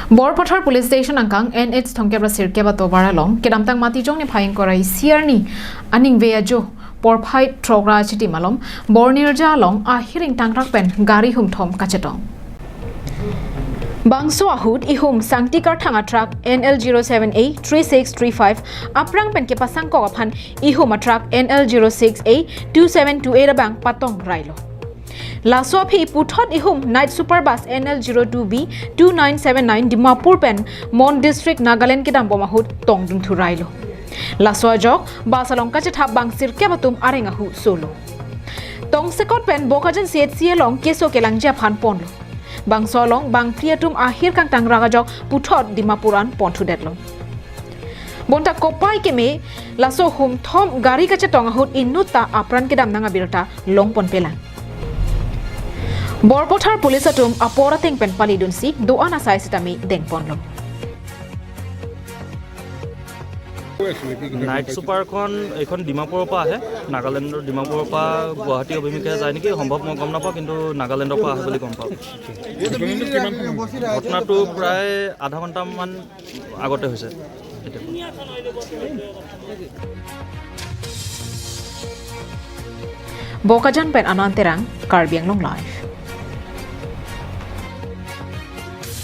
Bornirja Police Station angkang NH thongkebra sirkeba tobara long kedamtang matijong ni phaying korai siarni aning veajo porphai trogra chiti malom Bornirja long a hiring tangrak pen gari hum thom kachetong Bangso ahud ihum sangtikar thanga truck NL07A 3635 aprang pen ke pasang ko aphan ihum a truck NL06A 2728 abang patong railo Laso phi puthot ihum night super bus NL02B 2979 Dimapur pen Mon district Nagaland ke dam bomahut tongdung thurailo Laso jok basalong ka chetha bangsir ke batum arenga hu solo Tong sekot pen bokajan CHC long keso kelang ja phan ponlo Bangsolong bang priatum akhir kang tang ragajok puthot Dimapuran ponthu detlong Bonta kopai ke me laso hum thom gari kachetong ahut inuta apran ke dam nanga birta long pon pelang Bornirja Police atum apora ting pen palidun si doana sai sitami deng ponlo night ছুপাৰখন এইখন ডিমাপুৰৰ পৰা আহে নাগালেণ্ডৰ ডিমাপুৰৰ পৰা গুৱাহাটী অভিমুখে যায় নেকি সম্ভৱ মই গম নাপাওঁ কিন্তু নাগালেণ্ডৰ পৰা আহে বুলি গম পাওঁ ঘটনাটো প্ৰায় আধা ঘণ্টামান আগতে হৈছে Bokajan pen ananterang Karbi Anglong Live